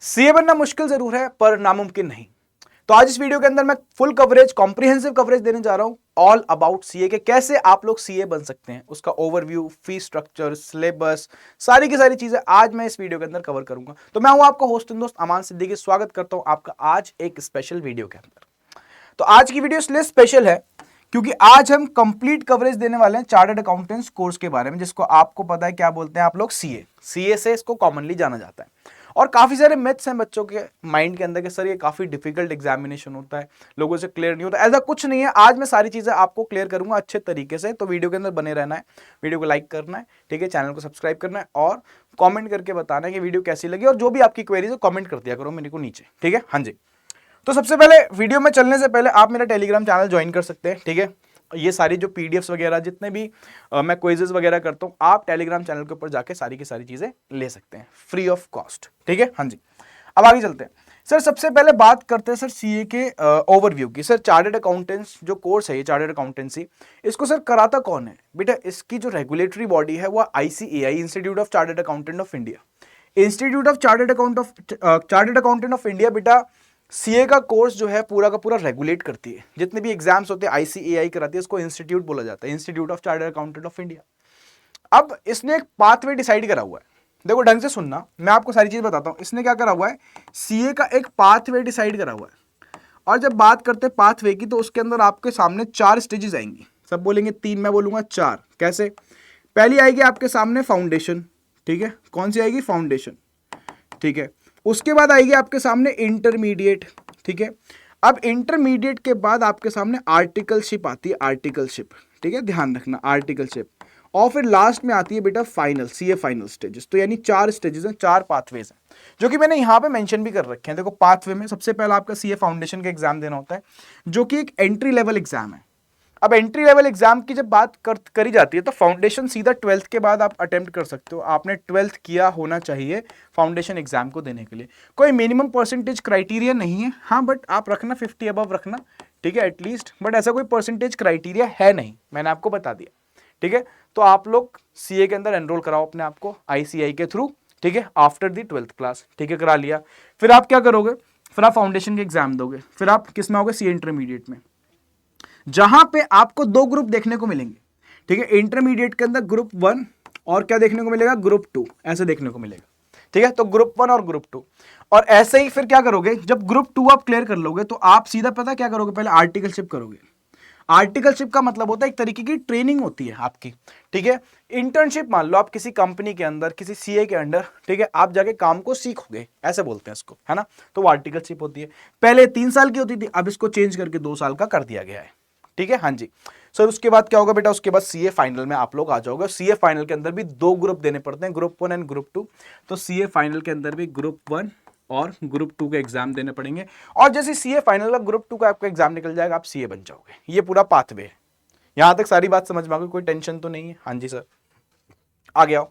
CA बनना मुश्किल जरूर है पर नामुमकिन नहीं। तो आज इस वीडियो के अंदर मैं फुल कवरेज, कॉम्प्रिहेंसिव कवरेज देने जा रहा हूं ऑल अबाउट सीए के, कैसे आप लोग सीए बन सकते हैं, उसका ओवरव्यू, फीस स्ट्रक्चर, सिलेबस, सारी की सारी चीजें आज मैं इस वीडियो के अंदर कवर करूंगा। तो मैं हूं आपका होस्ट दोस्त अमान सिद्दीकी, स्वागत करता हूं आपका आज एक स्पेशल वीडियो के अंदर। तो आज की वीडियो इसलिए स्पेशल है क्योंकि आज हम कंप्लीट कवरेज देने वाले हैं चार्टर्ड अकाउंटेंट्स कोर्स के बारे में, जिसको आपको पता है क्या बोलते हैं आप लोग, सीए। सीए से इसको कॉमनली जाना जाता है। और काफी सारे मिथ्स हैं बच्चों के माइंड के अंदर कि सर ये काफी डिफिकल्ट एग्जामिनेशन होता है, लोगों से क्लियर नहीं होता। ऐसा कुछ नहीं है, आज मैं सारी चीजें आपको क्लियर करूंगा अच्छे तरीके से। तो वीडियो के अंदर बने रहना है, वीडियो को लाइक करना है, ठीक है, चैनल को सब्सक्राइब करना है और कॉमेंट करके बताना है कि वीडियो कैसी लगी, और जो भी आपकी क्वेरीज है कॉमेंट कर दिया करो मेरे को नीचे, ठीक है। हाँ जी। तो सबसे पहले वीडियो में चलने से पहले आप मेरा टेलीग्राम चैनल ज्वाइन कर सकते हैं, ठीक है। ये सारी जो पीडीएफ्स वगैरह, जितने भी मैं क्विजेस वगैरह करता हूँ, आप टेलीग्राम चैनल के ऊपर जाके सारी की सारी चीजें ले सकते हैं फ्री ऑफ कॉस्ट, ठीक है। हाँ जी, अब आगे चलते हैं। सर सबसे पहले बात करते हैं सर सीए के ओवरव्यू की। सर चार्टर्ड अकाउंटेंट्स जो कोर्स है, ये चार्टर्ड अकाउंटेंसी, इसको सर कराता कौन है बेटा? इसकी जो रेगुलेटरी बॉडी है वो ICAI, institute of chartered accountant of India. Institute of chartered accountant of India बेटा सीए का कोर्स जो है पूरा का पूरा रेगुलेट करती है। जितने भी एग्जाम्स होते हैं आईसीएआई कराती है, इसको इंस्टीट्यूट बोला जाता है, institute of chartered accountant of India. अब इसने एक पाथवे डिसाइड करा हुआ है, देखो ढंग से सुनना, मैं आपको सारी चीज बताता हूं। इसने क्या करा हुआ है, सीए का एक पाथवे डिसाइड करा हुआ है। और जब बात करते हैं पाथवे की, तो उसके अंदर आपके सामने 4 स्टेजेस आएंगी। सब बोलेंगे 3, मैं बोलूंगा 4। कैसे? पहली आएगी आपके सामने फाउंडेशन, ठीक है। कौन सी आएगी? फाउंडेशन, ठीक है। उसके बाद आएगी आपके सामने इंटरमीडिएट, ठीक है। अब इंटरमीडिएट के बाद आपके सामने आर्टिकलशिप आती है, आर्टिकलशिप, ठीक है, ध्यान रखना, आर्टिकलशिप। और फिर लास्ट में आती है बेटा फाइनल, सीए फाइनल स्टेजेस। तो यानी 4 स्टेजेस हैं, 4 पाथवेज हैं, जो कि मैंने यहां पे मेंशन भी कर रखे हैं। देखो पाथवे में सबसे पहला आपका सीए फाउंडेशन का एग्जाम देना होता है, जो कि एक एंट्री लेवल एग्जाम है। अब एंट्री लेवल एग्जाम की जब बात करी जाती है, तो फाउंडेशन सीधा 12th के बाद आप अटेम्प्ट कर सकते हो। आपने 12th किया होना चाहिए फाउंडेशन एग्जाम को देने के लिए। कोई मिनिमम परसेंटेज क्राइटेरिया नहीं है, हाँ, बट आप रखना 50 अबव रखना, ठीक है, एटलीस्ट। बट ऐसा कोई परसेंटेज क्राइटेरिया है नहीं, मैंने आपको बता दिया, ठीक है। तो आप लोग सीए के अंदर एनरोल कराओ अपने आप को आईसीआई के थ्रू, ठीक है, आफ्टर दी 12th क्लास, ठीक है, करा लिया। फिर आप क्या करोगे? फिर आप फाउंडेशन के एग्जाम दोगे। फिर आप किस में आओगे? सीए इंटरमीडिएट में, जहां पे आपको 2 ग्रुप देखने को मिलेंगे, ठीक है। इंटरमीडिएट के अंदर ग्रुप 1 और क्या देखने को मिलेगा? ग्रुप 2, ऐसे देखने को मिलेगा, ठीक है। तो ग्रुप 1 और ग्रुप 2, और ऐसे ही फिर क्या करोगे, जब ग्रुप 2 आप क्लियर कर लोगे तो आप सीधा पता क्या करोगे, पहले आर्टिकलशिप करोगे। आर्टिकलशिप का मतलब होता है एक तरीके की ट्रेनिंग होती है आपकी, ठीक है। इंटर्नशिप मान लो आप किसी कंपनी के अंदर, किसी सीए के अंडर, ठीक है, आप जाके काम को सीखोगे, ऐसे बोलते हैं इसको, है ना। तो वो आर्टिकलशिप होती है। पहले 3 साल की होती थी, अब इसको चेंज करके 2 साल का कर दिया गया है, ठीक है। हाँ जी सर, उसके बाद क्या होगा बेटा? उसके बाद सीए फाइनल में आप लोग आ जाओगे। सीए फाइनल के अंदर भी 2 ग्रुप देने पड़ते हैं, ग्रुप 1 एंड ग्रुप 2। तो सीए फाइनल के अंदर भी ग्रुप 1 और ग्रुप 2 के एग्जाम देने पड़ेंगे। और जैसे सीए फाइनल का ग्रुप 2 का आपका एग्जाम निकल जाएगा, आप सीए बन जाओगे। ये पूरा पाथवे है। यहां तक सारी बात समझ में आ गई? कोई टेंशन तो नहीं है? हाँ जी सर, आगे आओ।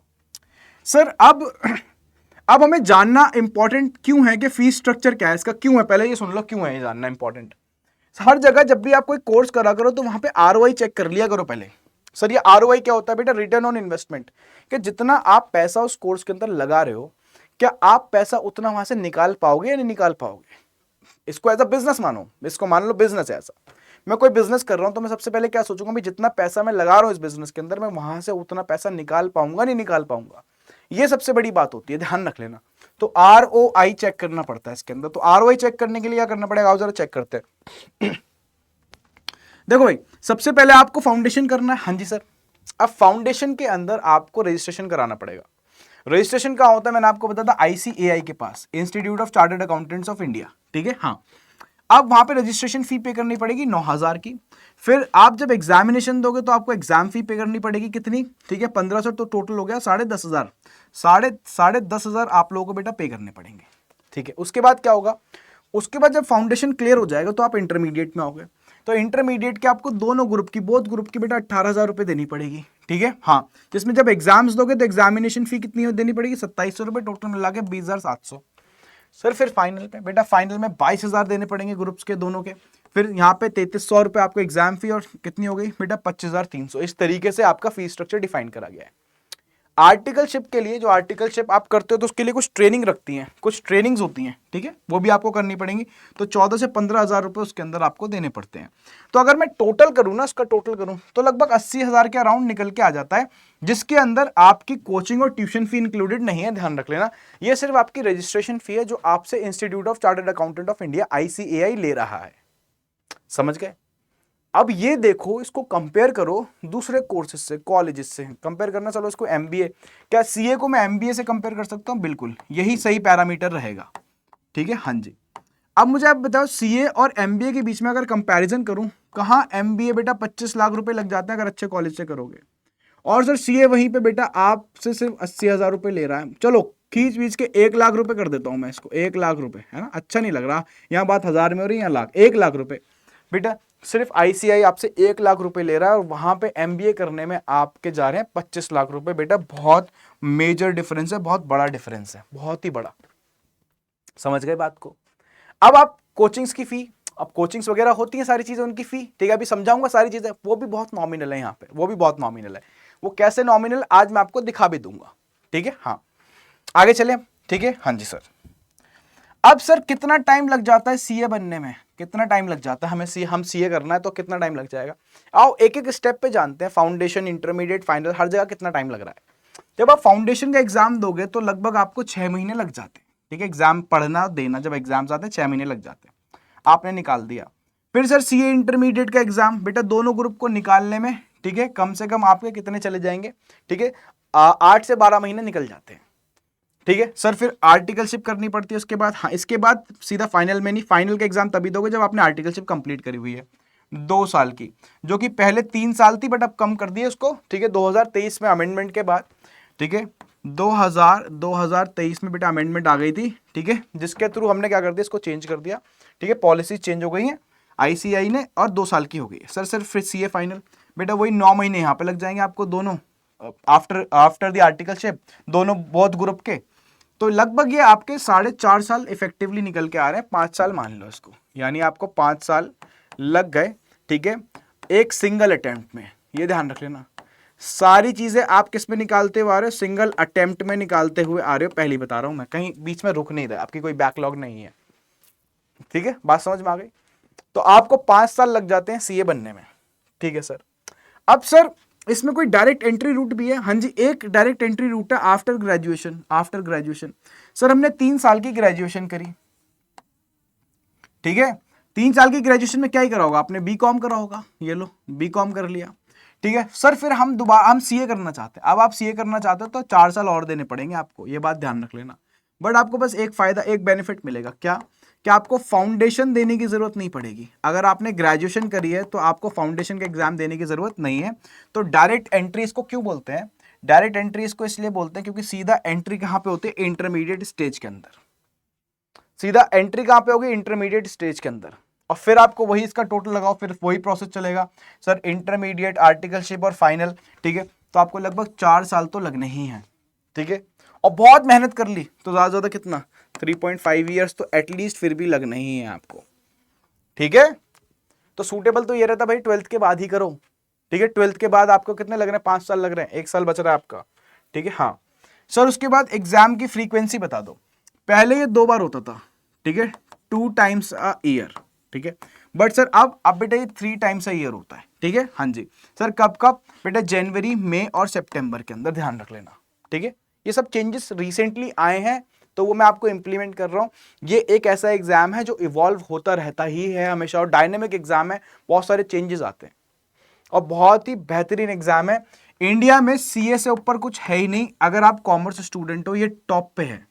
सर अब हमें जानना इंपॉर्टेंट क्यों है कि फीस स्ट्रक्चर क्या है इसका, क्यों है, पहले ये सुन लो क्यों है ये जानना इंपॉर्टेंट। हर जगह जब भी आप कोई कोर्स करा करो तो वहां पे आरओआई चेक कर लिया करो पहले। सर ये आरओआई क्या होता है बेटा? रिटर्न ऑन इन्वेस्टमेंट, कि जितना आप पैसा उस कोर्स के अंदर लगा रहे हो, क्या आप पैसा उतना वहां से निकाल पाओगे या नहीं निकाल पाओगे। इसको एज अ बिजनेस मानो, इसको मान लो बिजनेस है ऐसा। मैं कोई बिजनेस कर रहा हूं तो मैं सबसे पहले क्या सोचूंगा, भाई जितना पैसा मैं लगा रहा हूं इस बिजनेस के अंदर, मैं वहां से उतना पैसा निकाल पाऊंगा नहीं निकाल पाऊंगा। ये सबसे बड़ी बात होती है, ध्यान रख लेना। तो आरओआई चेक करना पड़ता है इसके अंदर। तो आरओआई चेक करने के लिए क्या करना पड़ेगा, आओ जरा चेक करते हैं। देखो भाई, सबसे पहले आपको फाउंडेशन करना है। हाँ जी सर। अब फाउंडेशन के अंदर आपको रजिस्ट्रेशन कराना पड़ेगा। रजिस्ट्रेशन कहाँ होता है? मैंने आपको बताया था आईसीएआई के पास, Institute of Chartered Accountants of India, ठीक है। हाँ, अब वहां पे रजिस्ट्रेशन फी पे करनी पड़ेगी 9,000 की। फिर आप जब एग्जामिनेशन दोगे तो आपको एग्जाम फी पे करनी पड़ेगी कितनी? ठीक है, 1500। तो टोटल हो गया 10,500। साढ़े 10,000 आप लोगों को बेटा पे करने पड़ेंगे, ठीक है। उसके बाद क्या होगा? उसके बाद जब फाउंडेशन क्लियर हो जाएगा तो आप इंटरमीडिएट में आओगे। तो इंटरमीडिएट के आपको दोनों ग्रुप की, बोथ ग्रुप की बेटा 18,000 रुपए देनी पड़ेगी, ठीक है। हाँ, जिसमें जब एग्जाम्स दोगे तो एग्जामिनेशन फी कितनी देनी पड़ेगी? 2,700 रुपए, टोटल मिला के 20,700। सर फिर फाइनल पे बेटा, फाइनल में 22,000 देने पड़ेंगे ग्रुप्स के दोनों के। फिर यहाँ पे 3,300 रुपए आपको एग्जाम फी, और कितनी हो गई बेटा? 25,300। इस तरीके से आपका फीस स्ट्रक्चर डिफाइन करा गया है। आर्टिकलशिप के लिए, जो आर्टिकलशिप आप करते हो तो उसके लिए कुछ ट्रेनिंग रखती हैं, कुछ ट्रेनिंग्स होती हैं, ठीक है, वो भी आपको करनी पड़ेंगी। तो 14 से 15,000 रुपये उसके अंदर आपको देने पड़ते हैं। तो अगर मैं टोटल करूँ ना, उसका टोटल करूँ तो लगभग 80,000 के अराउंड निकल के आ जाता है, जिसके अंदर आपकी कोचिंग और ट्यूशन फी इंक्लूडेड नहीं है, ध्यान रख लेना। ये सिर्फ आपकी रजिस्ट्रेशन फी है जो आपसे institute of chartered accountant of India ICAI ले रहा है। समझ गए? अब ये देखो, इसको कंपेयर करो दूसरे कोर्सेज से, कॉलेजेस से कंपेयर करना। चलो इसको MBA, क्या CA को मैं MBA से कंपेयर कर सकता हूँ? बिल्कुल, यही सही पैरामीटर रहेगा, ठीक है। हाँ जी, अब मुझे आप बताओ CA और MBA के बीच में अगर कंपैरिजन करूं, कहाँ MBA बेटा 25 लाख रुपए लग जाते हैं अगर अच्छे कॉलेज से करोगे, और सर CA वहीं पे बेटा आपसे सिर्फ 80,000 रुपये ले रहा है। चलो खींच बीच के 1 लाख रुपए कर देता हूं मैं इसको, 1 लाख रुपए, है ना, अच्छा नहीं लग रहा, यहाँ बात हजार में हो रही है, यहाँ लाख, 1 लाख रुपए बेटा सिर्फ ICAI आपसे 1 लाख रुपए ले रहा है, और वहां पे MBA करने में आपके जा रहे हैं 25 लाख रुपए। बेटा बहुत मेजर डिफरेंस है, बहुत बड़ा डिफरेंस है, बहुत ही बड़ा। समझ गए बात को? अब आप कोचिंग्स की फी, अब कोचिंग्स वगैरह होती हैं सारी चीजें, उनकी फी, ठीक है, अभी समझाऊंगा सारी चीजें, वो भी बहुत नॉमिनल है यहाँ पे, वो भी बहुत नॉमिनल है। वो कैसे नॉमिनल आज मैं आपको दिखा भी दूंगा, ठीक है। हाँ, आगे चले, ठीक है। हाँ जी सर, अब सर कितना टाइम लग जाता है CA बनने में, कितना टाइम लग जाता है हमें हम CA करना है तो कितना टाइम लग जाएगा? आओ एक एक स्टेप पे जानते हैं, फाउंडेशन, इंटरमीडिएट, फाइनल, हर जगह कितना टाइम लग रहा है। जब आप फाउंडेशन का एग्जाम दोगे तो लगभग आपको 6 महीने लग जाते हैं, ठीक है, एग्जाम पढ़ना देना, जब एग्जाम्स आते हैं 6 महीने लग जाते हैं, आपने निकाल दिया। फिर सर CA इंटरमीडिएट का एग्जाम, बेटा दोनों ग्रुप को निकालने में, ठीक है, कम से कम आपके कितने चले जाएंगे, ठीक है, 8 से 12 महीने निकल जाते हैं, ठीक है सर। फिर आर्टिकलशिप करनी पड़ती है उसके बाद। हाँ, इसके बाद सीधा फाइनल में नहीं, फाइनल का एग्जाम तभी दोगे जब आपने आर्टिकलशिप कंप्लीट करी हुई है 2 साल की, जो कि पहले 3 साल थी, बट अब कम कर दिए उसको, ठीक है, 2023 में अमेंडमेंट के बाद, ठीक है, 2023 में बेटा अमेंडमेंट आ गई थी, ठीक है, जिसके थ्रू हमने क्या कर दिया, इसको चेंज कर दिया, ठीक है, पॉलिसी चेंज हो गई है ICAI ने, और 2 साल की हो गई है सर। सिर्फ फिर CA फाइनल बेटा वही 9 महीने यहाँ पे लग जाएंगे आपको दोनों, आफ्टर द आर्टिकलशिप, दोनों बोथ ग्रुप के। तो लगभग ये आपके 4.5 साल इफेक्टिवली निकल के आ रहे हैं, 5 साल मान लो इसको, यानी आपको 5 साल लग गए, ठीक है, एक सिंगल अटेम्प्ट में। ये ध्यान रख लेना, सारी चीजें आप किस में निकालते हुए आ रहे हो, सिंगल अटेम्प्ट में निकालते हुए आ रहे हो। पहली बता रहा हूं मैं, कहीं बीच में रुक नहीं रहा, आपकी कोई बैकलॉग नहीं है, ठीक है, बात समझ में आ गई? तो आपको 5 साल लग जाते हैं CA बनने में, ठीक है सर। अब सर इसमें कोई डायरेक्ट एंट्री रूट भी है? हाँ जी, एक डायरेक्ट एंट्री रूट है after graduation. After graduation sir हमने 3 साल की ग्रेजुएशन करी, ठीक है, 3 साल की ग्रेजुएशन में क्या ही करा होगा आपने, BCom करा होगा, ये लो BCom कर लिया, ठीक है सर। फिर हम CA करना चाहते हैं, अब आप CA करना चाहते हो तो 4 साल और देने पड़ेंगे आपको, ये बात ध्यान रख लेना। बट आपको बस एक फायदा, एक बेनिफिट मिलेगा, क्या कि आपको फाउंडेशन देने की जरूरत नहीं पड़ेगी। अगर आपने ग्रेजुएशन करी है तो आपको फाउंडेशन का एग्जाम देने की जरूरत नहीं है। तो डायरेक्ट एंट्री इसको क्यों बोलते हैं? डायरेक्ट एंट्री इसको इसलिए बोलते हैं क्योंकि सीधा एंट्री कहां पे होती है, इंटरमीडिएट स्टेज के अंदर। सीधा एंट्री कहां पे होगी, इंटरमीडिएट स्टेज के अंदर, और फिर आपको वही इसका टोटल लगाओ, फिर वही प्रोसेस चलेगा सर, इंटरमीडिएट, आर्टिकलशिप और फाइनल, ठीक है। तो आपको लगभग 4 साल तो लगने ही हैं, ठीक है, और बहुत मेहनत कर ली तो ज्यादा ज्यादा कितना, 3.5 ईयर्स तो एटलीस्ट फिर भी लगना ही है आपको, ठीक है। तो सूटेबल तो ये रहता भाई 12th के बाद ही करो, ठीक है, 12th के बाद आपको कितने लग रहे हैं, 5 साल लग रहे हैं, 1 साल बच रहा है आपका, ठीक है। हाँ सर, उसके बाद एग्जाम की फ्रीक्वेंसी बता दो। पहले ये 2 बार होता था, ठीक है, 2 टाइम्स अ ईयर, ठीक है, बट सर अब बेटा ये 3 टाइम्स अ ईयर होता है, ठीक है। हाँ जी सर, कब कब बेटा, जनवरी, मई और सितंबर के अंदर, ध्यान रख लेना, ठीक है। ये सब चेंजेस रिसेंटली आए हैं तो वो मैं आपको इंप्लीमेंट कर रहा हूँ। ये एक ऐसा एग्जाम है जो इवॉल्व होता रहता ही है हमेशा, और डायनेमिक एग्जाम है, बहुत सारे चेंजेस आते हैं और बहुत ही बेहतरीन एग्जाम है। इंडिया में CA से ऊपर कुछ है ही नहीं, अगर आप कॉमर्स स्टूडेंट हो ये टॉप पे है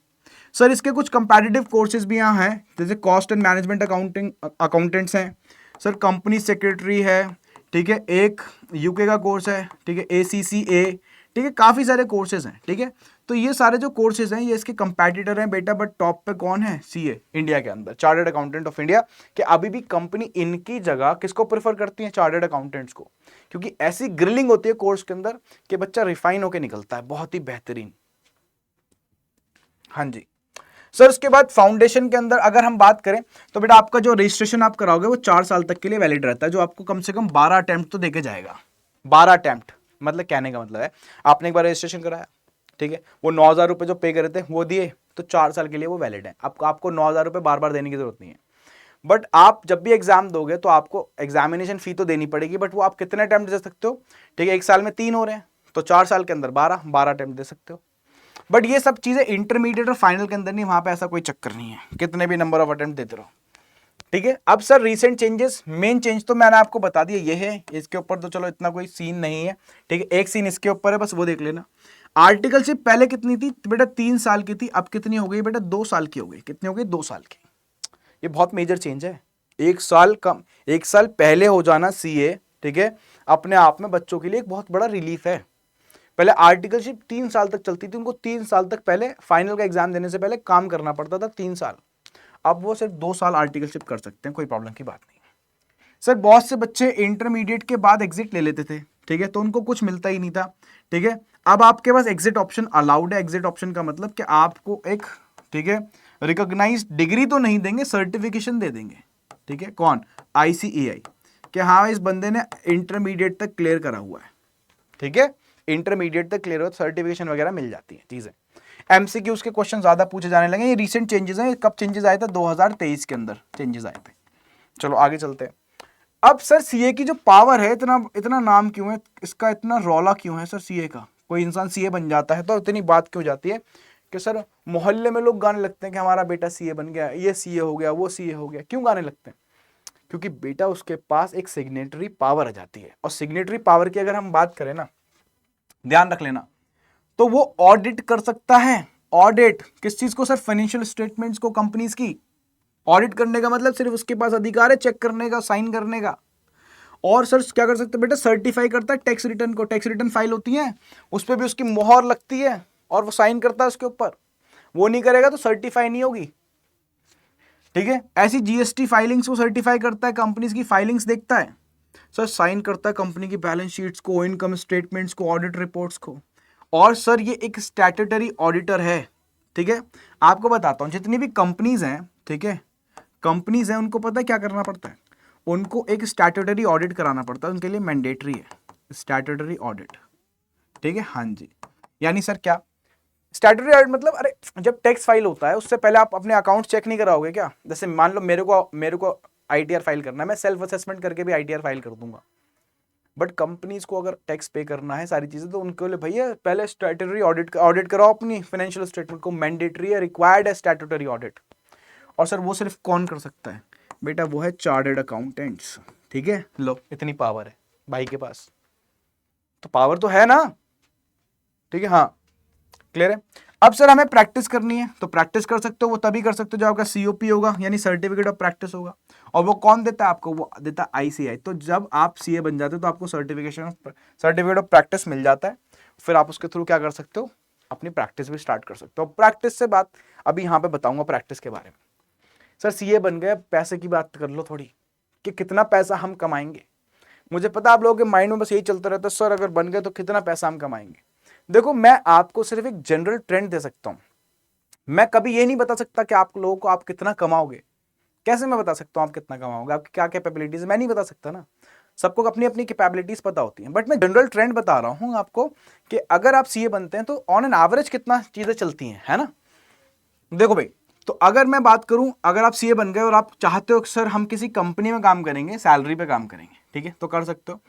सर। इसके कुछ कंपैरेटिव कोर्सेज भी यहाँ हैं, जैसे कॉस्ट एंड मैनेजमेंट अकाउंटेंट्स हैं सर, कंपनी सेक्रेटरी है, ठीक है, एक UK का कोर्स है, ठीक है, ACCA, ठीक है, काफ़ी सारे कोर्सेज हैं, ठीक है। तो ये सारे जो कोर्सेज हैं ये इसके कंपैटिटर हैं बेटा, बट टॉप पे कौन है, CA इंडिया के अंदर, चार्टर्ड अकाउंटेंट ऑफ इंडिया, कि अभी भी कंपनी इनकी जगह किसको प्रेफर करती है, चार्टर्ड अकाउंटेंट्स को, क्योंकि ऐसी ग्रिलिंग होती है कोर्स के अंदर कि बच्चा रिफाइन होकर निकलता है, बहुत ही बेहतरीन। हाँ जी सर, उसके बाद फाउंडेशन के अंदर अगर हम बात करें तो बेटा आपका जो रजिस्ट्रेशन आप कराओगे वो 4 साल तक के लिए वैलिड रहता है, जो आपको कम से कम 12 अटेम्प्ट तो देके जाएगा। 12 अटेम्प्ट मतलब कहने का मतलब है, आपने एक बार रजिस्ट्रेशन कराया, ठीक है, वो 9,000 रुपये जो पे करे थे वो दिए तो 4 साल के लिए वो वैलिड है। आपको 9,000 रुपये बार बार देने की जरूरत नहीं है। बट आप जब भी एग्जाम दोगे तो आपको एग्जामिनेशन फी तो देनी पड़ेगी, बट वो आप कितने अटेम्प्ट दे सकते हो, ठीक है, 1 साल में 3 हो रहे हैं तो 4 साल के अंदर 12 अटेम्प्ट दे सकते हो। बट ये सब चीजें इंटरमीडिएट और फाइनल के अंदर नहीं, वहां पे ऐसा कोई चक्कर नहीं है, कितने भी नंबर ऑफ अटेम्प्ट देते रहो, ठीक है। अब sir recent changes, main change तो मैंने आपको बता दिया ये है, इसके ऊपर तो चलो इतना कोई सीन नहीं है, ठीक है। एक सीन इसके ऊपर है, बस वो देख लेना। आर्टिकलशिप पहले कितनी थी बेटा, 3 साल की थी, अब कितनी हो गई बेटा, 2 साल की हो गई। कितनी हो गई, 2 साल की। ये बहुत मेजर चेंज है। 1 साल कम, 1 साल पहले हो जाना सीए, ठीक है, अपने आप में बच्चों के लिए एक बहुत बड़ा रिलीफ है। पहले आर्टिकलशिप 3 साल तक चलती थी, उनको 3 साल तक पहले फाइनल का एग्जाम देने से पहले काम करना पड़ता था 3 साल। अब वो सिर्फ 2 साल आर्टिकलशिप कर सकते हैं, कोई प्रॉब्लम की बात नहीं। सर बहुत से बच्चे इंटरमीडिएट के बाद एग्जिट ले लेते थे, ठीक है, तो उनको कुछ मिलता ही नहीं था, ठीक है। अब आपके पास एग्जिट ऑप्शन अलाउड है। एग्जिट ऑप्शन का मतलब कि आपको एक, ठीक है, रिकॉग्नाइज डिग्री तो नहीं देंगे, सर्टिफिकेशन दे देंगे, ठीक है। कौन, ICAI, कि हाँ इस बंदे ने इंटरमीडिएट तक क्लियर करा हुआ है, ठीक है, इंटरमीडिएट तक क्लियर हो, सर्टिफिकेशन वगैरह मिल जाती है चीजें। MCQs के क्वेश्चन ज्यादा पूछे जाने लगे, ये रिसेंट चेंजेस हैं। कब चेंजेस आए थे, 2023 के अंदर चेंजेस आए थे। चलो आगे चलते हैं। अब सर सीए की जो पावर है, इतना इतना नाम क्यों है इसका, इतना रौला क्यों है सर सीए का, कोई इंसान सीए बन जाता है तो इतनी बात क्यों जाती है कि सर मोहल्ले में लोग गाने लगते हैं कि हमारा बेटा सीए बन गया, ये सीए हो गया, वो सीए हो गया। क्यों गाने लगते हैं, क्योंकि बेटा उसके पास एक सिग्नेटरी पावर आ जाती है। और सिग्नेटरी पावर की अगर हम बात करें ना, ध्यान रख लेना, तो वो ऑडिट कर सकता है। ऑडिट किस चीज को सर, फाइनेंशियल स्टेटमेंट्स को, कंपनीज की। ऑडिट करने का मतलब सिर्फ उसके पास अधिकार है चेक करने का, साइन करने का। और सर क्या कर सकते हैं बेटा, सर्टिफाई करता है टैक्स रिटर्न को। टैक्स रिटर्न फाइल होती है, उस पर भी उसकी मोहर लगती है और वो साइन करता है उसके ऊपर। वो नहीं करेगा तो सर्टिफाई नहीं होगी, ठीक है। ऐसी जीएसटी फाइलिंग्स को सर्टिफाई करता है, कंपनीज की फाइलिंग्स देखता है सर, साइन करता है कंपनी की बैलेंस शीट्स को, इनकम स्टेटमेंट्स को, ऑडिट रिपोर्ट्स को। और सर ये एक स्टैट्यूटरी ऑडिटर है, ठीक है। आपको बताता हूं, जितनी भी कंपनीज हैं, ठीक है, कंपनीज हैं, उनको पता है क्या करना पड़ता है, उनको एक स्टैट्यूटरी ऑडिट कराना पड़ता है, उनके लिए मैंडेटरी है स्टैट्यूटरी ऑडिट, ठीक है। हाँ जी, यानी सर क्या स्टैट्यूटरी ऑडिट मतलब, अरे जब टैक्स फाइल होता है उससे पहले आप अपने अकाउंट चेक नहीं कराओगे क्या। जैसे मान लो मेरे को ITR फाइल करना है, मैं सेल्फ असेसमेंट करके भी ITR फाइल कर दूंगा। बट कंपनीज को अगर टैक्स पे करना है सारी चीजें, तो उनके लिए भैया पहले स्टैट्यूटरी ऑडिट कराओ अपनी फाइनेंशियल स्टेटमेंट को, मैंडेटरी है, रिक्वायर्ड है स्टैट्यूटरी ऑडिट। और सर वो सिर्फ कौन कर सकता है बेटा, वो है चार्टर्ड अकाउंटेंट्स, ठीक है। लो इतनी पावर है भाई के पास, तो पावर तो है ना, ठीक है। हाँ क्लियर है। अब सर हमें प्रैक्टिस करनी है, तो प्रैक्टिस कर सकते हो, वो तभी कर सकते हो जब आपका COP होगा, यानी सर्टिफिकेट ऑफ प्रैक्टिस होगा। और वो कौन देता है आपको, वो देता है ICAI। तो जब आप CA बन जाते हो तो आपको सर्टिफिकेट ऑफ प्रैक्टिस मिल जाता है। फिर आप उसके थ्रू क्या कर सकते हो, अपनी प्रैक्टिस भी स्टार्ट कर सकते हो। प्रैक्टिस से बात अभी यहाँ पे बताऊंगा प्रैक्टिस के बारे में। सर CA बन गए, पैसे की बात कर लो थोड़ी, कि कितना पैसा हम कमाएंगे। मुझे पता आप लोगों के माइंड में बस यही चलता रहता है, सर अगर बन गए तो कितना पैसा हम कमाएंगे। देखो मैं आपको सिर्फ एक जनरल ट्रेंड दे सकता हूं, मैं कभी ये नहीं बता सकता कि आप लोगों को आप कितना कमाओगे। कैसे मैं बता सकता हूं आप कितना कमाओगे, आपकी क्या कैपेबिलिटीज, मैं नहीं बता सकता ना। सबको अपनी अपनी कैपेबिलिटीज पता होती हैं। बट मैं जनरल ट्रेंड बता रहा हूं आपको कि अगर आप CA बनते हैं तो ऑन एन एवरेज कितना चीजें चलती हैं, है ना। देखो भाई, तो अगर मैं बात करूं, अगर आप CA बन गए और आप चाहते हो कि सर हम किसी कंपनी में काम करेंगे, सैलरी पे काम करेंगे, ठीक है, तो कर सकते हो।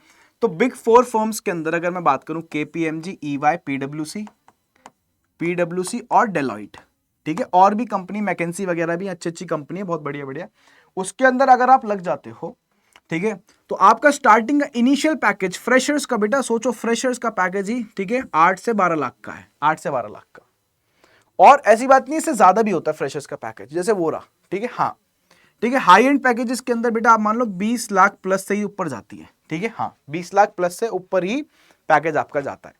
तो बिग 4 फर्म्स के अंदर अगर मैं बात करूं, KPMG, EY, PwC और डेलॉइट, ठीक है, और भी कंपनी, मैकेंसी वगैरह भी अच्छी अच्छी कंपनी है, बहुत बढ़िया बढ़िया। उसके अंदर अगर आप लग जाते हो, ठीक है, तो आपका स्टार्टिंग का इनिशियल पैकेज फ्रेशर्स का, बेटा सोचो फ्रेशर्स का पैकेज ही, ठीक है, 8 से 12 लाख का है, 8 से 12 लाख का। और ऐसी बात नहीं, इससे ज्यादा भी होता है फ्रेशर्स का पैकेज, जैसे वो रहा, ठीक है। हाँ ठीक है, हाई एंड पैकेजेस के अंदर बेटा आप मान लो 20 लाख प्लस से ही ऊपर जाती है, ठीक है। हाँ 20 लाख प्लस से ऊपर ही पैकेज आपका जाता है।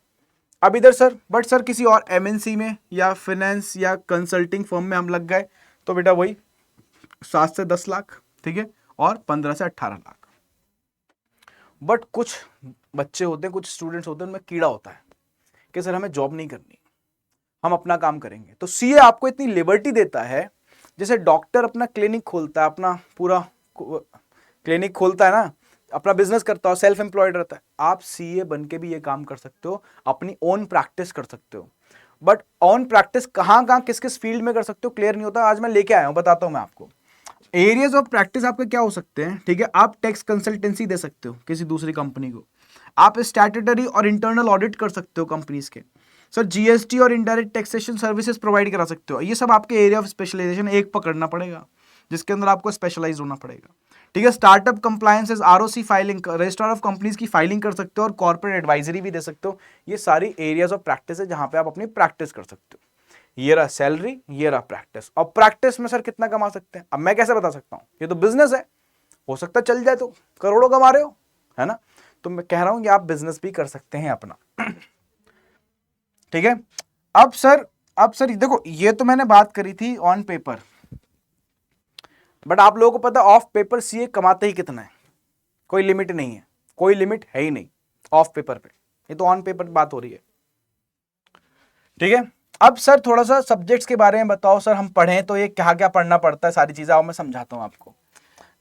अब इधर सर, बट सर किसी और MNC में या फाइनेंस या कंसल्टिंग फर्म में हम लग गए तो बेटा वही 7 से 10 लाख, ठीक है, और 15 से 18 लाख। बट कुछ बच्चे होते हैं, कुछ स्टूडेंट्स होते हैं, उनमें कीड़ा होता है कि सर हमें जॉब नहीं करनी, हम अपना काम करेंगे। तो CA आपको इतनी लिबर्टी देता है, जैसे डॉक्टर अपना क्लिनिक खोलता है, अपना पूरा क्लिनिक खोलता है ना, अपना बिजनेस करता हो, सेल्फ एम्प्लॉयड रहता है, आप CA बन के भी ये काम कर सकते हो, अपनी ओन प्रैक्टिस कर सकते हो। बट ऑन प्रैक्टिस कहाँ कहाँ किस किस फील्ड में कर सकते हो क्लियर नहीं होता। आज मैं लेके आया हूँ, बताता हूँ मैं आपको। एरियाज ऑफ प्रैक्टिस आपके क्या हो सकते हैं, ठीक है। आप टैक्स कंसल्टेंसी दे सकते हो किसी दूसरी कंपनी को, आप स्टैट्यूटरी और इंटरनल ऑडिट कर सकते हो कंपनीज के, सर जीएसटी और इनडायरेक्ट टैक्सेशन सर्विसेज प्रोवाइड करा सकते हो। ये सब आपके एरिया ऑफ स्पेशलाइजेशन एक पकड़ना पड़ेगा जिसके अंदर आपको स्पेशलाइज होना पड़ेगा, ठीक है। Startup compliances, ROC filing, registrar of companies की फाइलिंग कर सकते हो और कॉर्पोरेट एडवाइजरी भी दे सकते हो। ये सारी एरियाज ऑफ प्रैक्टिस है जहां पे आप अपनी प्रैक्टिस कर सकते हो। ये रहा सैलरी, ये रहा प्रैक्टिस। और प्रैक्टिस में सर कितना कमा सकते हैं, अब मैं कैसे बता सकता हूं, ये तो बिजनेस है, हो सकता है चल जाए तो करोड़ों कमा रहे हो, है ना। तो मैं कह रहा हूं कि आप बिजनेस भी कर सकते हैं अपना, ठीक है। अब सर देखो, ये तो मैंने बात करी थी ऑन पेपर, बट आप लोगों को पता है ऑफ पेपर सीए कमाते ही कितना है, कोई लिमिट नहीं है, कोई लिमिट है ही नहीं ऑफ पेपर पे। ये तो ऑन पेपर बात हो रही है, ठीक है। अब सर थोड़ा सा सब्जेक्ट्स के बारे में बताओ सर, हम पढ़ें तो ये क्या क्या पढ़ना पड़ता है, सारी चीजें आओ मैं समझाता हूं आपको।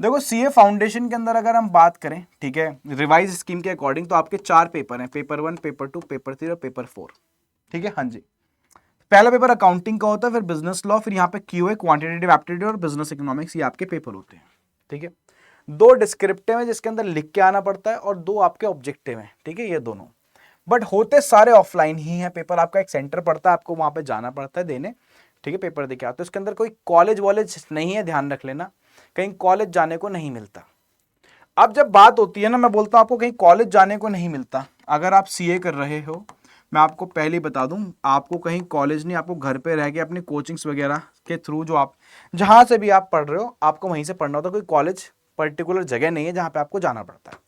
देखो सीए फाउंडेशन के अंदर अगर हम बात करें, ठीक है, रिवाइज स्कीम के अकॉर्डिंग, तो आपके 4 पेपर हैं, पेपर 1, पेपर 2, पेपर 3 और पेपर 4, ठीक है। हाँ जी, पहला पेपर अकाउंटिंग का होता है, फिर बिजनेस लॉ, फिर यहाँ पे क्यूए क्वांटिटेटिव एप्टीट्यूड और बिजनेस इकोनॉमिक्स, ये आपके पेपर होते हैं, ठीक है। 2 डिस्क्रिप्टिव है जिसके अंदर लिख के आना पड़ता है और 2 आपके ऑब्जेक्टिव हैं, ठीक है, ये दोनों। बट होते सारे ऑफलाइन ही है पेपर, आपका एक सेंटर पड़ता है, आपको वहां पे जाना पड़ता है देने, ठीक है, पेपर देके आते। तो इसके अंदर कोई कॉलेज वॉलेज नहीं है, ध्यान रख लेना, कहीं कॉलेज जाने को नहीं मिलता। अब जब बात होती है ना, मैं बोलता हूं आपको कहीं कॉलेज जाने को नहीं मिलता, अगर आप सीए कर रहे हो, मैं आपको पहले ही बता दूं, आपको कहीं कॉलेज नहीं, आपको घर पे रह के अपनी कोचिंग्स वगैरह के थ्रू, जो आप जहां से भी आप पढ़ रहे हो आपको वहीं से पढ़ना होता है, कोई कॉलेज पर्टिकुलर जगह नहीं है जहां पे आपको जाना पड़ता है।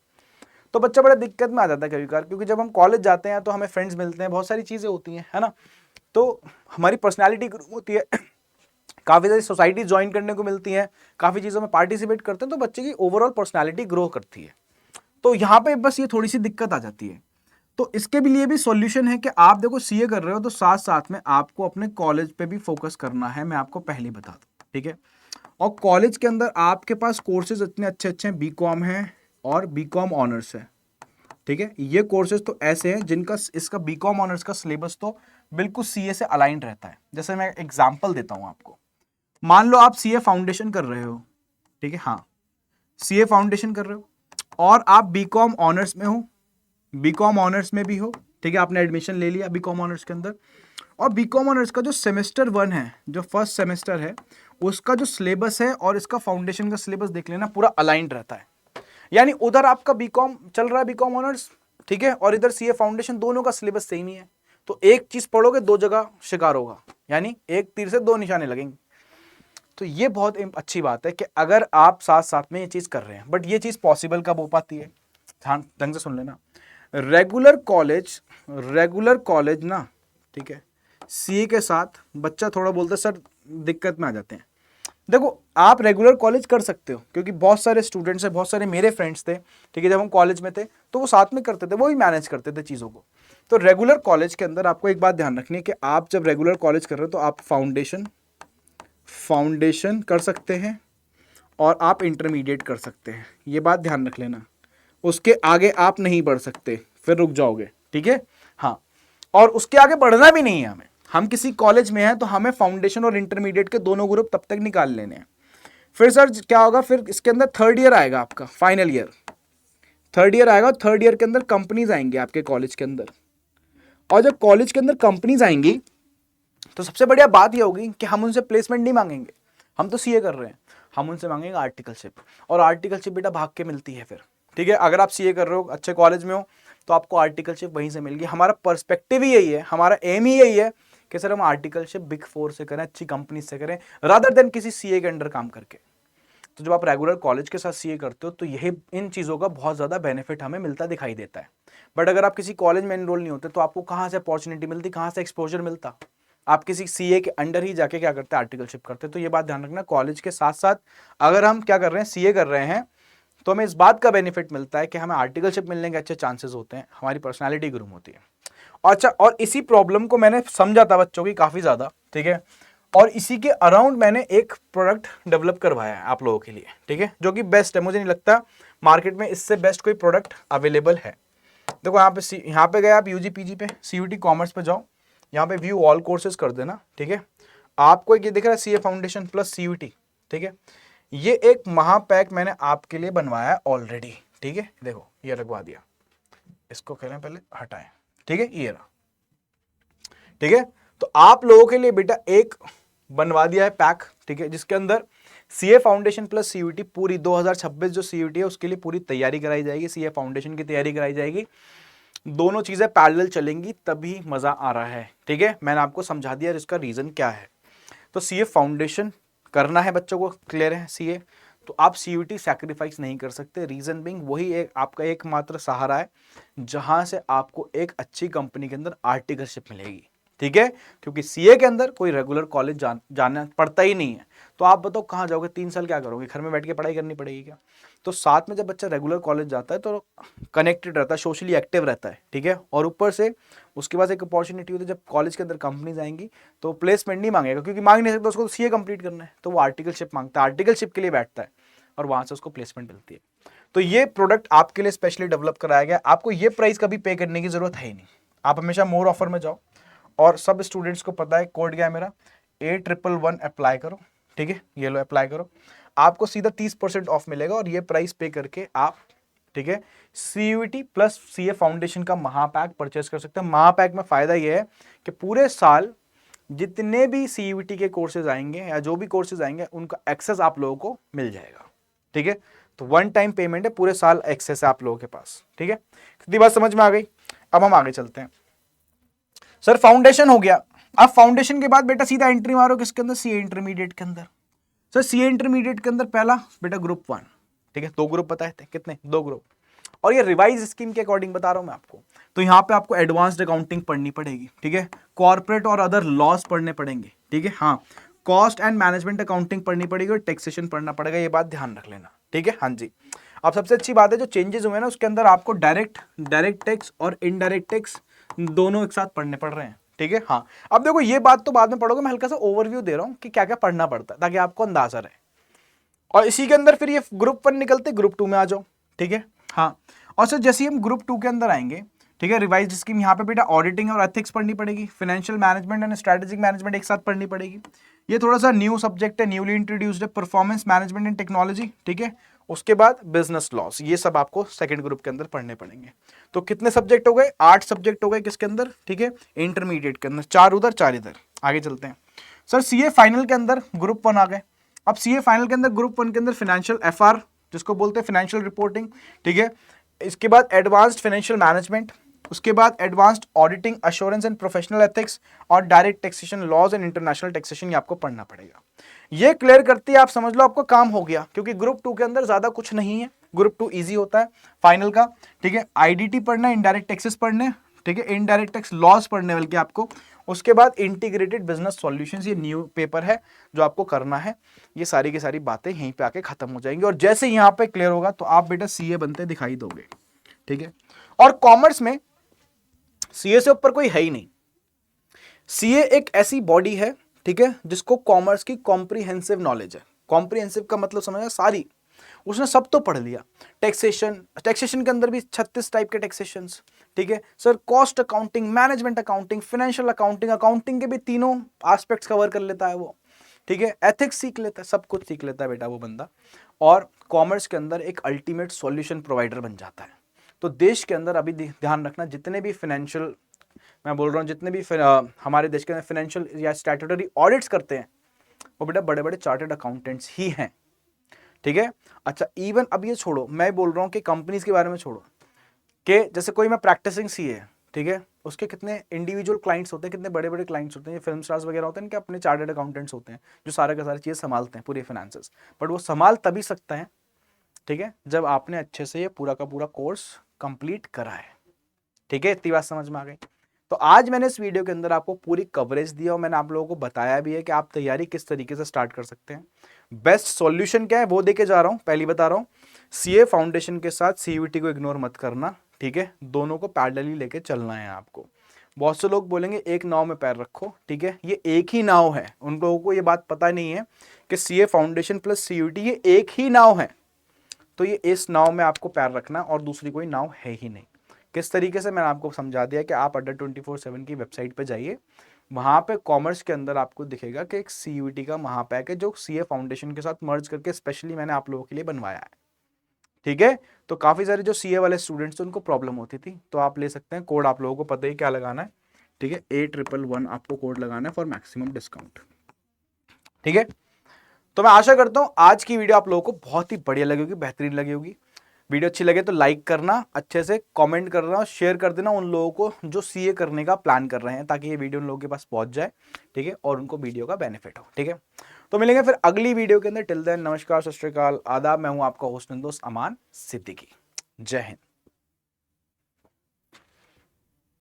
तो बच्चा बड़ा दिक्कत में आ जाता है कभी कभार, क्योंकि जब हम कॉलेज जाते हैं तो हमें फ्रेंड्स मिलते हैं, बहुत सारी चीजें होती हैं, है ना, तो हमारी पर्सनैलिटी ग्रो होती है, काफी सारी सोसाइटी ज्वाइन करने को मिलती है, काफी चीजों में पार्टिसिपेट करते हैं, तो बच्चे की ओवरऑल पर्सनैलिटी ग्रो करती है। तो यहाँ पे बस ये थोड़ी सी दिक्कत आ जाती है। तो इसके भी लिए भी सॉल्यूशन है कि आप देखो सीए कर रहे हो तो साथ साथ में आपको अपने कॉलेज पे भी फोकस करना है, मैं आपको पहले बता दूं, ठीक है। और कॉलेज के अंदर आपके पास कोर्सेज इतने अच्छे अच्छे हैं, बीकॉम है और बीकॉम ऑनर्स है, ठीक है। ये कोर्सेज तो ऐसे हैं जिनका इसका बीकॉम ऑनर्स का सिलेबस तो बिल्कुल सीए से अलाइंड रहता है। जैसे मैं एग्जांपल देता हूं आपको, मान लो आप सीए फाउंडेशन कर रहे हो, ठीक है, हाँ सीए फाउंडेशन कर रहे हो और आप बीकॉम ऑनर्स में हो, बीकॉम ऑनर्स में भी हो, ठीक है, आपने एडमिशन ले लिया बीकॉम ऑनर्स के अंदर, और बीकॉम ऑनर्स का जो सेमेस्टर 1 है, जो फर्स्ट सेमेस्टर है, उसका जो सिलेबस है और इसका फाउंडेशन का सिलेबस देख लेना, पूरा अलाइंड रहता है। यानी उधर आपका बीकॉम चल रहा है, बीकॉम ऑनर्स, ठीक है, और इधर सीए फाउंडेशन, दोनों का सिलेबस सेम ही है। तो एक चीज पढ़ोगे 2 जगह शिकार होगा, यानी एक तीर से 2 निशाने लगेंगे। तो ये बहुत अच्छी बात है कि अगर आप साथ साथ में ये चीज कर रहे हैं, बट ये चीज पॉसिबल कब हो पाती है, ध्यान ढंग से सुन लेना। रेगुलर कॉलेज ना, ठीक है, सीए के साथ बच्चा थोड़ा बोलता है सर दिक्कत में आ जाते हैं। देखो आप रेगुलर कॉलेज कर सकते हो, क्योंकि बहुत सारे स्टूडेंट्स हैं, बहुत सारे मेरे फ्रेंड्स थे, ठीक है, जब हम कॉलेज में थे तो वो साथ में करते थे, वो ही मैनेज करते थे चीज़ों को। तो रेगुलर कॉलेज के अंदर आपको एक बात ध्यान रखनी है कि आप जब रेगुलर कॉलेज कर रहे हो तो आप फाउंडेशन कर सकते हैं और आप इंटरमीडिएट कर सकते हैं, ये बात ध्यान रख लेना। उसके आगे आप नहीं बढ़ सकते, फिर रुक जाओगे, ठीक है, हाँ। और उसके आगे बढ़ना भी नहीं है हमें, हम किसी कॉलेज में हैं तो हमें फाउंडेशन और इंटरमीडिएट के दोनों ग्रुप तब तक निकाल लेने हैं। फिर सर क्या होगा, फिर इसके अंदर 3rd ईयर आएगा आपका, फाइनल ईयर 3rd ईयर आएगा, 3rd ईयर के अंदर कंपनीज आएंगी आपके कॉलेज के अंदर। और जब कॉलेज के अंदर कंपनीज आएंगी तो सबसे बढ़िया बात यह होगी कि हम उनसे प्लेसमेंट नहीं मांगेंगे, हम तो सीए कर रहे हैं, हम उनसे मांगेंगे आर्टिकलशिप, और आर्टिकलशिप बेटा भाग के मिलती है फिर, ठीक है। अगर आप सीए कर रहे हो, अच्छे कॉलेज में हो, तो आपको आर्टिकलशिप वहीं से मिलेगी। हमारा पर्सपेक्टिव ही यही है, हमारा एम ही यही है कि सर हम आर्टिकलशिप बिग 4 से करें, अच्छी कंपनी से करें, रादर देन किसी सीए के अंडर काम करके। तो जब आप रेगुलर कॉलेज के साथ सीए करते हो तो यही इन चीज़ों का बहुत ज़्यादा बेनिफिट हमें मिलता दिखाई देता है। बट अगर आप किसी कॉलेज में एनरोल नहीं होते तो आपको कहाँ से अपॉर्चुनिटी मिलती, कहाँ से एक्सपोजर मिलता, आप किसी सीए के अंडर ही जाके क्या करते हैं, आर्टिकलशिप करते हैं। तो ये बात ध्यान रखना, कॉलेज के साथ साथ अगर हम क्या कर रहे हैं, सीए कर रहे हैं, तो हमें इस बात का बेनिफिट मिलता है कि हमें आर्टिकलशिप मिलने के अच्छे चांसेस होते हैं, हमारी पर्सनालिटी ग्रूम होती है। अच्छा, और इसी प्रॉब्लम को मैंने समझा था बच्चों की काफ़ी ज़्यादा, ठीक है, और इसी के अराउंड मैंने एक प्रोडक्ट डेवलप करवाया है आप लोगों के लिए, ठीक है, जो कि बेस्ट है। मुझे नहीं लगता मार्केट में इससे बेस्ट कोई प्रोडक्ट अवेलेबल है। देखो यहाँ पे गए आप यूजी पीजी पे, सीयूटी कॉमर्स पे जाओ, यहाँ पे व्यू ऑल कोर्सेज कर देना, ठीक है। आपको ये दिख रहा है सीए फाउंडेशन प्लस सीयूटी, ठीक है। ये एक महापैक मैंने आपके लिए बनवाया है ऑलरेडी, ठीक है। देखो ये रखवा दिया, इसको करें पहले हटाएं, ठीक है, ये रहा, ठीक है। तो आप लोगों के लिए बेटा एक बनवा दिया है पैक, ठीक है, जिसके अंदर सीए फाउंडेशन प्लस सीयूटी पूरी 2026 जो सीयूटी है उसके लिए पूरी तैयारी कराई जाएगी, सीए फाउंडेशन की तैयारी कराई जाएगी, दोनों चीजें पैरेलल चलेंगी तभी मजा आ रहा है, ठीक है। मैंने आपको समझा दिया इसका रीजन क्या है। तो सीए फाउंडेशन करना है बच्चों को, क्लियर है सीए, तो आप सीयूटी सैक्रिफाइस नहीं कर सकते। रीजन बिंग वही एक आपका एकमात्र सहारा है जहां से आपको एक अच्छी कंपनी के अंदर आर्टिकलशिप मिलेगी, ठीक है। क्योंकि सीए के अंदर कोई रेगुलर कॉलेज जाना पड़ता ही नहीं है। तो आप बताओ कहाँ जाओगे, 3 साल क्या करोगे, घर में बैठ के पढ़ाई करनी पड़ेगी क्या। तो साथ में जब बच्चा रेगुलर कॉलेज जाता है तो कनेक्टेड रहता है, सोशली एक्टिव रहता है, ठीक है। और ऊपर से उसके पास एक अपॉर्चुनिटी होती है, जब कॉलेज के अंदर कंपनीज आएंगी तो प्लेसमेंट नहीं मांगेगा, क्योंकि मांग नहीं सकता, उसको तो सीए कंप्लीट करना है, तो वो आर्टिकलशिप मांगता है, आर्टिकलशिप के लिए बैठता है और वहां से उसको प्लेसमेंट मिलती है। तो ये प्रोडक्ट आपके लिए स्पेशली डेवलप कराया गया, आपको ये प्राइस कभी पे करने की जरूरत है ही नहीं। आप हमेशा मोर ऑफर में जाओ, और सब स्टूडेंट्स को पता है कोड क्या है मेरा, 8111 अप्लाई करो, ठीक है, ये लो अप्लाई करो, आपको सीधा 30% ऑफ मिलेगा और ये प्राइस पे करके आप, ठीक है, सीयूटी प्लस सीए फाउंडेशन का महापैक परचेस कर सकते हैं। महापैक में फायदा ये है कि पूरे साल जितने भी सीयूटी के कोर्सेज आएंगे या जो भी कोर्सेज आएंगे उनका एक्सेस आप लोगों को मिल जाएगा, ठीक है। तो वन टाइम पेमेंट है, पूरे साल एक्सेस है आप लोगों के पास, ठीक है। कितनी बात समझ में आ गई। अब हम आगे चलते हैं। सर फाउंडेशन हो गया, अब फाउंडेशन के बाद बेटा सीधा एंट्री मारो किसके अंदर, सीए इंटरमीडिएट के अंदर। सर सीए इंटरमीडिएट के अंदर पहला बेटा ग्रुप 1, ठीक है, 2 ग्रुप बताए थे, कितने, 2 ग्रुप, और ये रिवाइज स्कीम के अकॉर्डिंग बता रहा हूं मैं आपको। तो यहाँ पे आपको एडवांस्ड अकाउंटिंग पढ़नी पड़ेगी, ठीक है, कॉर्पोरेट और अदर लॉज पढ़ने पड़ेंगे, ठीक है, हाँ, कॉस्ट एंड मैनेजमेंट अकाउंटिंग पढ़नी पड़ेगी और टैक्सेशन पढ़ना पड़ेगा, ये बात ध्यान रख लेना, ठीक है। हाँ जी, अब सबसे अच्छी बात है जो चेंजेस हुए ना उसके अंदर आपको डायरेक्ट टैक्स और इनडायरेक्ट टैक्स दोनों एक साथ पढ़ने पड़ रहे हैं, ठीक है। हाँ, अब देखो ये बात तो बाद में पढ़ोगे, मैं हल्का सा ओवरव्यू दे रहा हूँ कि क्या क्या पढ़ना पड़ता है ताकि आपको अंदाजा रहे। और इसी के अंदर फिर ये ग्रुप 1 निकलते ग्रुप 2 में आ जाओ, ठीक है, हाँ। और सर जैसे ही हम ग्रुप 2 के अंदर आएंगे, ठीक है, रिवाइज स्कीम, यहाँ पे बेटा ऑडिटिंग और एथिक्स पढ़नी पड़ेगी, financial management and strategic management एक साथ पढ़नी पड़ेगी। ये थोड़ा सा न्यू सब्जेक्ट है, न्यूली इंट्रोड्यूस्ड है, परफॉर्मेंस मैनेजमेंट एंड टेक्नोलॉजी, ठीक है। उसके बाद बिजनेस लॉस, ये सब आपको सेकंड ग्रुप के अंदर पढ़ने पड़ेंगे। तो कितने सब्जेक्ट हो गए, 8 सब्जेक्ट हो गए किसके अंदर, ठीक है, इंटरमीडिएट के अंदर, 4 उधर 4 इधर। आगे चलते हैं। सर सीए फाइनल के अंदर ग्रुप 1 आ गए। अब सीए फाइनल के अंदर ग्रुप 1 के अंदर फाइनेंशियल एफआर जिसको बोलते हैं फाइनेंशियल रिपोर्टिंग, ठीक है, इसके बाद एडवांस्ड फाइनेंशियल मैनेजमेंट, उसके बाद advanced auditing, assurance and professional ethics और direct taxation laws and international taxation, ये आपको पढ़ना पड़ेगा। ये क्लियर करती है आप समझ लो आपको काम हो गया, क्योंकि ग्रुप 2 के अंदर ज्यादा कुछ नहीं है, ग्रुप 2 इजी होता है फाइनल का, ठीक है। आईडीटी पढ़ना है, इनडायरेक्ट टैक्सेस पढ़ने, ठीक है, इनडायरेक्ट टैक्स लॉज पढ़ने बल्कि आपको। उसके बाद इंटीग्रेटेड बिजनेस सॉल्यूशंस, ये न्यू पेपर है जो आपको करना है। ये सारी की सारी बातें यहीं पे आके खत्म हो जाएंगी और जैसे यहाँ पे क्लियर होगा तो आप बेटा सीए बनते दिखाई दोगे, ठीक है। और कॉमर्स में सीए से ऊपर कोई है ही नहीं। सीए एक ऐसी बॉडी है, ठीक है, जिसको कॉमर्स की कॉम्प्रिहेंसिव नॉलेज है। कॉम्प्रिहेंसिव का मतलब समझना सारी, उसने सब तो पढ़ लिया। टैक्सेशन के अंदर भी 36 टाइप के टैक्सेशंस, ठीक है sir, cost accounting, management accounting, financial accounting, accounting के भी तीनों एस्पेक्ट्स कवर कर लेता है वो, ठीक है, एथिक्स सीख लेता है, सब कुछ सीख लेता है बेटा वो बंदा, और कॉमर्स के अंदर एक अल्टीमेट सॉल्यूशन प्रोवाइडर बन जाता है। तो देश के अंदर अभी ध्यान रखना, जितने भी फाइनेंशियल, मैं बोल रहा हूँ जितने भी हमारे देश के अंदर फाइनेंशियल या स्टैट्यूटरी ऑडिट्स करते हैं वो बेटा बड़े बड़े चार्टर्ड अकाउंटेंट्स ही हैं, ठीक है। अच्छा इवन अब ये छोड़ो, मैं बोल रहा हूँ कि कंपनीज के बारे में छोड़ो, कि जैसे कोई मैं प्रैक्टिसिंग सीए, ठीक है, उसके कितने इंडिविजुअल क्लाइंट्स होते हैं, कितने बड़े बड़े क्लाइंट्स होते हैं, ये फिल्म स्टार्स वगैरह होते हैं, इनके अपने चार्टर्ड अकाउंटेंट्स होते हैं जो सारे का सारी चीज़ संभालते हैं, पूरी फाइनेंसेस। बट वो संभाल तभी सकते हैं, ठीक है, जब आपने अच्छे से ये पूरा का पूरा कोर्स कंप्लीट करा है, ठीक है। इतनी बात समझ में आ गई। तो आज मैंने इस वीडियो के अंदर आपको पूरी कवरेज दिया और मैंने आप लोगों को बताया भी है कि आप तैयारी किस तरीके से स्टार्ट कर सकते हैं। बेस्ट सॉल्यूशन क्या है वो देके जा रहा हूं, पहली बता रहा हूं, सीए फाउंडेशन के साथ सीयूटी को इग्नोर मत करना, ठीक है, दोनों को पैरेलली लेके चलना है आपको। बहुत से लोग बोलेंगे एक नाव में पैर रखो, ठीक है, ये एक ही नाव है, उन लोगों को ये बात पता नहीं है कि सीए फाउंडेशन प्लस सीयूटी ये एक ही नाव है। तो ये इस नाव में आपको पैर रखना और दूसरी कोई नाव है ही नहीं, किस तरीके से मैंने आपको समझा दिया कि आप अड्डा 24/7 की वेबसाइट पे जाइए, वहाँ पे कॉमर्स के अंदर आपको दिखेगा कि एक CUET का महापैक है जो CA फाउंडेशन के साथ मर्ज करके स्पेशली मैंने आप लोगों के लिए बनवाया है। ठीक है, तो काफ़ी सारे जो CA वाले स्टूडेंट्स थे उनको प्रॉब्लम होती थी, तो आप ले सकते हैं। कोड आप लोगों को पता ही क्या लगाना है, ठीक है, 8111 आपको कोड लगाना है फॉर मैक्सिमम डिस्काउंट। ठीक है, तो मैं आशा करता हूं आज की वीडियो आप लोगों को बहुत ही बढ़िया लगी होगी, बेहतरीन लगी होगी। वीडियो अच्छी लगे तो लाइक करना, अच्छे से कमेंट करना और शेयर कर देना उन लोगों को जो CA करने का प्लान कर रहे हैं, ताकि ये वीडियो उन लोगों के पास पहुंच जाए, ठीक है, और उनको वीडियो का बेनिफिट हो। ठीक है, तो मिलेंगे फिर अगली वीडियो के अंदर। टिल देन नमस्कार, सत श्री अकाल, आदाब। मैं हूं आपका होस्ट दोस्त अमान सिद्दीकी। जय हिंद।